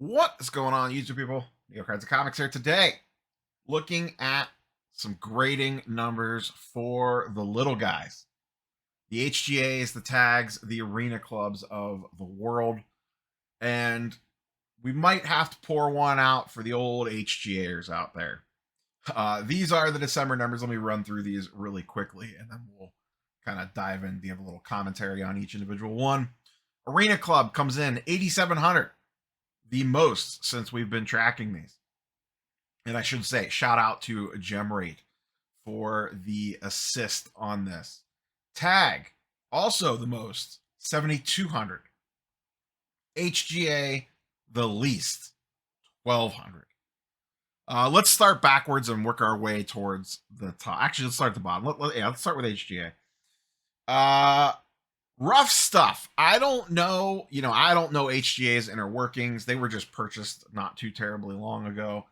What is going on, YouTube people? Neo Cards of Comics here today, looking at some grading numbers for the little guys, the HGAs, the tags, the arena clubs of the world, and we might have to pour one out for the old HGAers out there. These are the December numbers. Let me run through these really quickly, and then we'll kind of dive in, give a little commentary on each individual one. Arena Club comes in 8,700. The most since we've been tracking these. And I should say, shout out to GemRate for the assist on this. Tag, also the most, 7,200. HGA, the least, 1,200. Let's start backwards and work our way towards the top. Actually, let's start at the bottom. Let's start with HGA. Rough stuff. I don't know. I don't know HGA's inner workings. They were just purchased not too terribly long ago.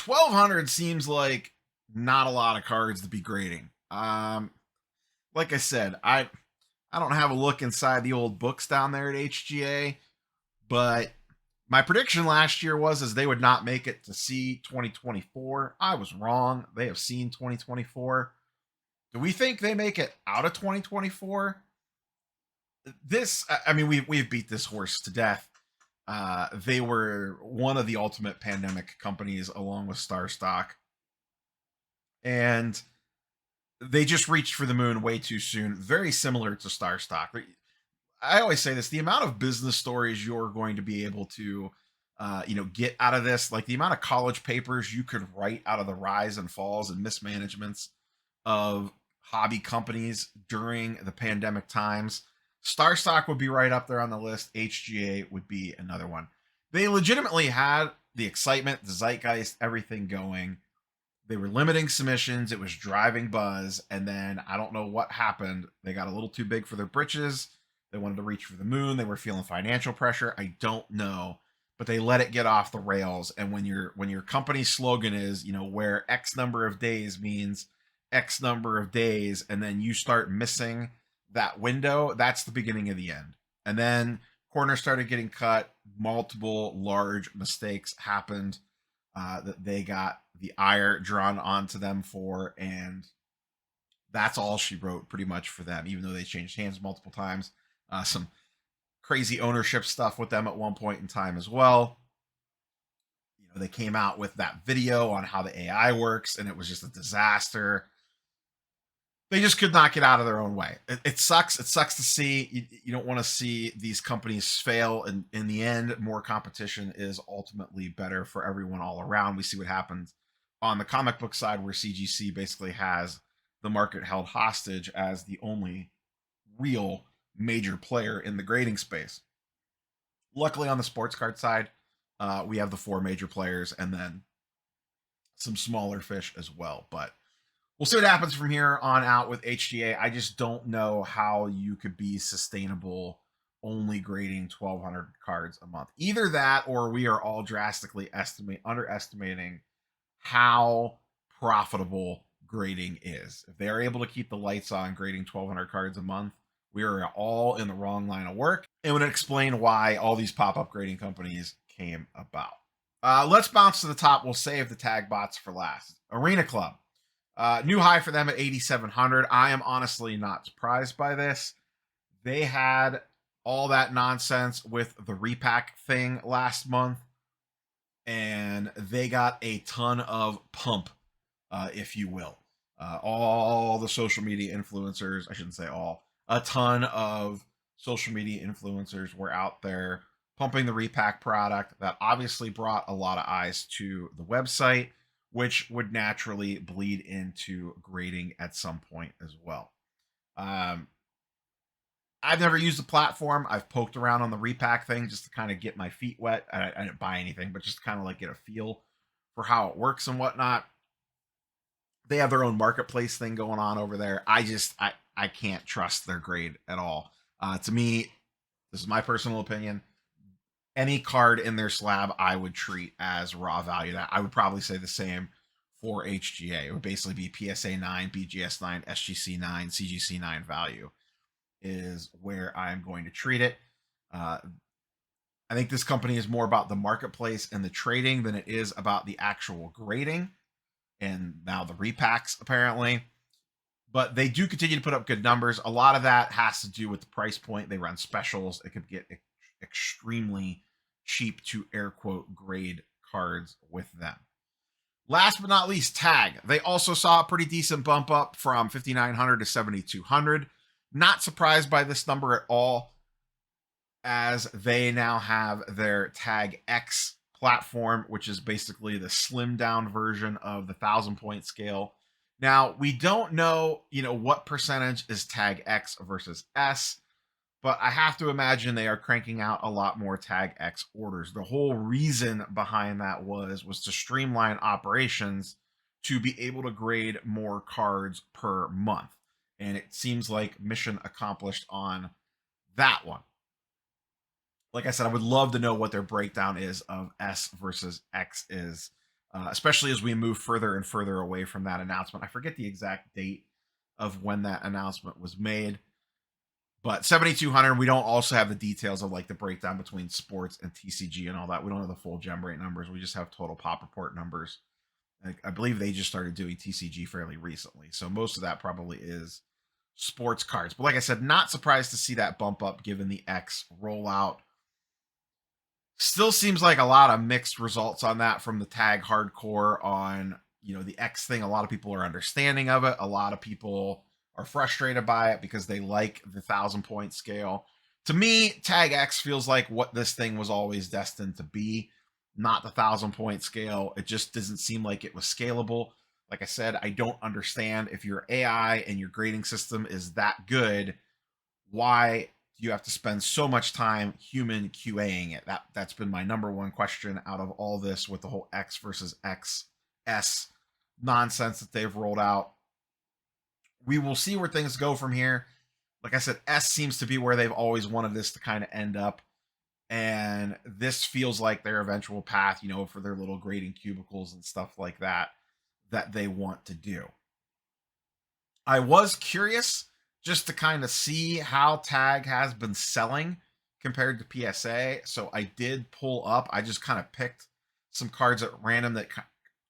1,200 seems like not a lot of cards to be grading. Like I said, I don't have a look inside the old books down there at HGA, but my prediction last year was they would not make it to see 2024. I was wrong. They have seen 2024. Do we think they make it out of 2024? We've beat this horse to death. They were one of the ultimate pandemic companies along with StarStock. And they just reached for the moon way too soon. Very similar to StarStock. I always say this, the amount of business stories you're going to be able to get out of this, like the amount of college papers you could write out of the rise and falls and mismanagements of hobby companies during the pandemic times. StarStock would be right up there on the list. HGA would be another one. They legitimately had the excitement, the zeitgeist, everything going. They were limiting submissions. It was driving buzz. And then I don't know what happened. They got a little too big for their britches. They wanted to reach for the moon. They were feeling financial pressure. I don't know. But they let it get off the rails. And when your company's slogan is, where X number of days means X number of days, and then you start missing that window, that's the beginning of the end. And then corners started getting cut. Multiple large mistakes happened that they got the ire drawn onto them for, and that's all she wrote pretty much for them, even though they changed hands multiple times. Some crazy ownership stuff with them at one point in time as well. They came out with that video on how the AI works, and it was just a disaster. They just could not get out of their own way. It sucks. It sucks to see. You don't want to see these companies fail. And in the end, more competition is ultimately better for everyone all around. We see what happens on the comic book side, where CGC basically has the market held hostage as the only real major player in the grading space. Luckily, on the sports card side, we have the four major players and then some smaller fish as well. But we'll see what happens from here on out with HGA. I just don't know how you could be sustainable only grading 1,200 cards a month. Either that, or we are all drastically underestimating how profitable grading is. If they are able to keep the lights on grading 1,200 cards a month, we are all in the wrong line of work. It would explain why all these pop-up grading companies came about. Let's bounce to the top. We'll save the tag bots for last. Arena Club. New high for them at 8,700. I am honestly not surprised by this. They had all that nonsense with the repack thing last month, and they got a ton of pump, if you will. All the social media influencers, I shouldn't say all, a ton of social media influencers were out there pumping the repack product. That obviously brought a lot of eyes to the website, which would naturally bleed into grading at some point as well. I've never used the platform. I've poked around on the repack thing just to kind of get my feet wet. I didn't buy anything, but just to kind of like get a feel for how it works and whatnot. They have their own marketplace thing going on over there. I can't trust their grade at all. To me, this is my personal opinion. Any card in their slab I would treat as raw value. That I would probably say the same for HGA. It would basically be PSA 9, BGS 9, SGC 9, CGC 9 value is where I'm going to treat it. I think this company is more about the marketplace and the trading than it is about the actual grading and now the repacks, apparently. But they do continue to put up good numbers. A lot of that has to do with the price point. They run specials. It could get extremely cheap to air quote grade cards with them. Last but not least, Tag. They also saw a pretty decent bump up from 5,900 to 7,200. Not surprised by this number at all, as they now have their Tag X platform, which is basically the slimmed down version of the 1,000-point scale. Now, we don't know, what percentage is Tag X versus S, but I have to imagine they are cranking out a lot more Tag X orders. The whole reason behind that was to streamline operations to be able to grade more cards per month. And it seems like mission accomplished on that one. Like I said, I would love to know what their breakdown is of S versus X is, especially as we move further and further away from that announcement. I forget the exact date of when that announcement was made, but 7,200. We don't also have the details of like the breakdown between sports and TCG and all that. We don't have the full gem rate numbers. We just have total pop report numbers. I believe they just started doing TCG fairly recently, so most of that probably is sports cards. But like I said, not surprised to see that bump up given the X rollout. Still seems like a lot of mixed results on that from the Tag hardcore on, the X thing. A lot of people are understanding of it. A lot of people are frustrated by it because they like the 1,000-point scale. To me, Tag X feels like what this thing was always destined to be, not the 1,000-point scale. It just doesn't seem like it was scalable. Like I said, I don't understand if your AI and your grading system is that good, why you have to spend so much time human QAing it. That's been my number one question out of all this with the whole X versus XS nonsense that they've rolled out. We will see where things go from here. Like I said, S seems to be where they've always wanted this to kind of end up. And this feels like their eventual path, for their little grading cubicles and stuff like that they want to do. I was curious just to kind of see how Tag has been selling compared to PSA. So I did pull up, I just kind of picked some cards at random that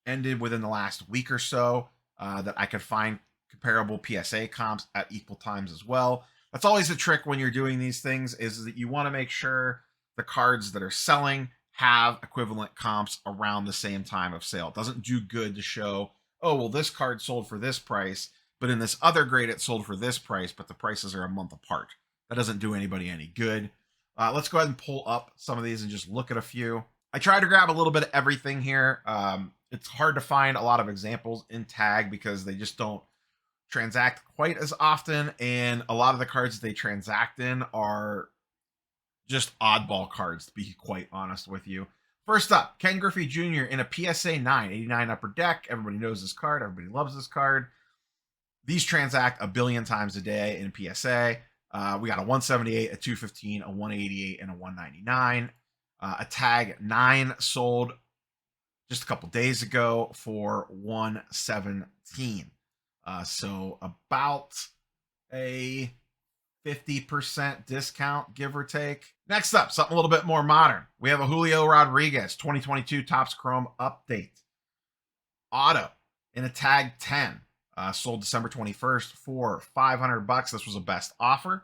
ended within the last week or so that I could find comparable PSA comps at equal times as well. That's always the trick when you're doing these things, is that you want to make sure the cards that are selling have equivalent comps around the same time of sale. It doesn't do good to show, oh, well, this card sold for this price, but in this other grade it sold for this price, but the prices are a month apart. That doesn't do anybody any good. Let's go ahead and pull up some of these and just look at a few. I tried to grab a little bit of everything here. It's hard to find a lot of examples in Tag because they just don't transact quite as often, and a lot of the cards that they transact in are just oddball cards, to be quite honest with you. First up, Ken Griffey Jr. in a PSA 9, 89 upper deck. Everybody knows this card. Everybody loves this card. These transact a billion times a day in PSA. We got a 178, a 215, a 188, and a 199. A Tag 9 sold just a couple days ago for 117. So about a 50% discount, give or take. Next up, something a little bit more modern. We have a Julio Rodriguez 2022 Topps Chrome update. Auto in a Tag 10. Sold December 21st for $500. This was a best offer.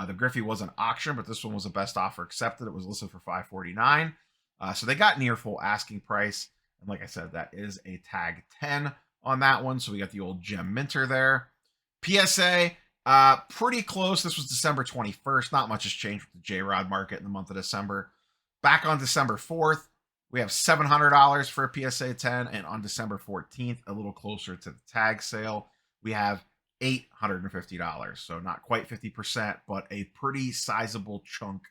The Griffey was an auction, but this one was a best offer accepted. It was listed for $549. So they got near full asking price. And like I said, that is a Tag 10 on that one. So we got the old gem minter there. PSA, pretty close. This was December 21st. Not much has changed with the J-Rod market in the month of December. Back on December 4th, we have $700 for a PSA 10. And on December 14th, a little closer to the Tag sale, we have $850. So not quite 50%, but a pretty sizable chunk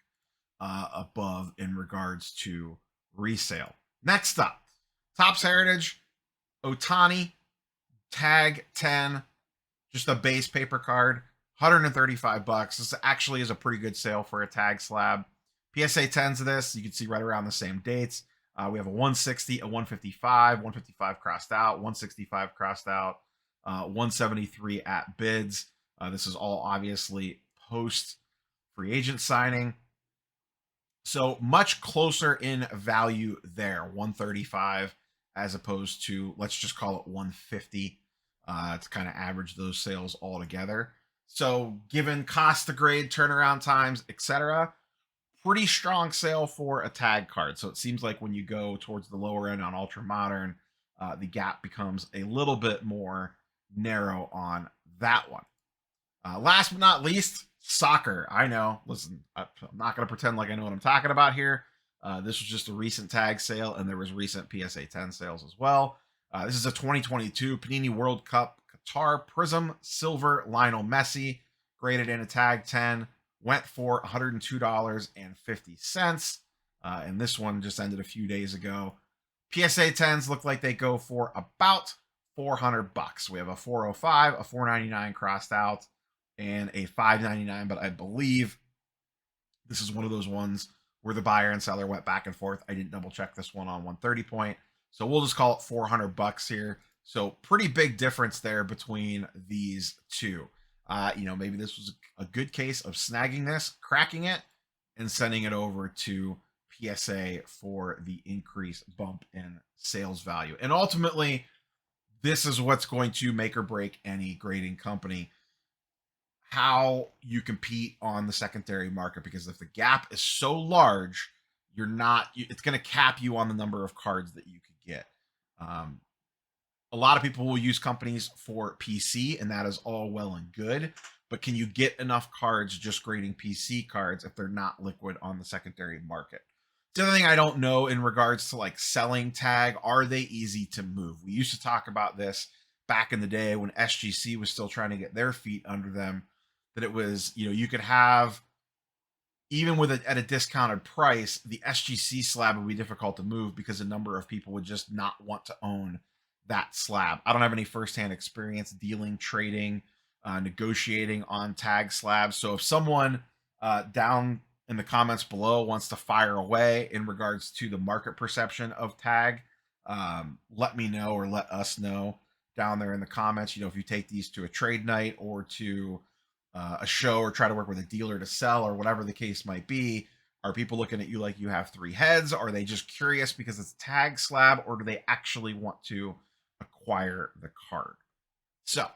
above in regards to resale. Next up, Topps Heritage, Otani, Tag 10, just a base paper card, $135. This actually is a pretty good sale for a Tag slab. PSA 10s of this, you can see right around the same dates. We have a 160, a 155, 155 crossed out, 165 crossed out, 173 at bids. This is all obviously post free agent signing. So much closer in value there, 135 as opposed to, let's just call it 150 to kind of average those sales all together. So given cost to grade, turnaround times, etc., pretty strong sale for a tag card. So it seems like when you go towards the lower end on ultra modern, the gap becomes a little bit more narrow on that one. Last but not least, soccer. I know. Listen, I'm not going to pretend like I know what I'm talking about here. This was just a recent tag sale, and there was recent PSA 10 sales as well. This is a 2022 Panini World Cup Qatar Prism Silver Lionel Messi, graded in a tag 10, went for $102.50. And this one just ended a few days ago. PSA 10s look like they go for about $400. We have a 405, a 499 crossed out, and a 599, but I believe this is one of those ones where the buyer and seller went back and forth. I didn't double check this one on 130 point, so we'll just call it $400 here. So pretty big difference there between these two. Maybe this was a good case of snagging this, cracking it, and sending it over to PSA for the increased bump in sales value. And ultimately, this is what's going to make or break any grading company, how you compete on the secondary market, because if the gap is so large, it's going to cap you on the number of cards that you could get. A lot of people will use companies for PC, and that is all well and good, but can you get enough cards just grading PC cards if they're not liquid on the secondary market? The other thing I don't know in regards to like selling tag, are they easy to move? We used to talk about this back in the day when SGC was still trying to get their feet under them, that it was, you could have, even with it at a discounted price, the SGC slab would be difficult to move because a number of people would just not want to own that slab. I don't have any firsthand experience dealing, trading, negotiating on tag slabs. So if someone down in the comments below wants to fire away in regards to the market perception of tag, let me know, or let us know down there in the comments. If you take these to a trade night or to a show, or try to work with a dealer to sell, or whatever the case might be, are people looking at you like you have three heads? Are they just curious because it's tag slab, or do they actually want to acquire the card? So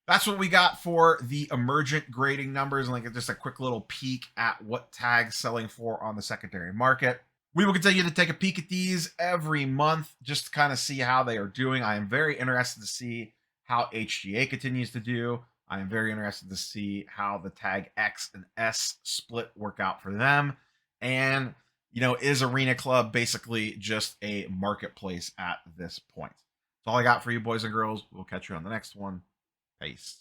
that's what we got for the emergent grading numbers, and like just a quick little peek at what tags selling for on the secondary market. We will continue to take a peek at these every month just to kind of see how they are doing. I am very interested to see how HGA continues to do. I am very interested to see how the tag X and S split work out for them. And, is Arena Club basically just a marketplace at this point? That's all I got for you, boys and girls. We'll catch you on the next one. Peace.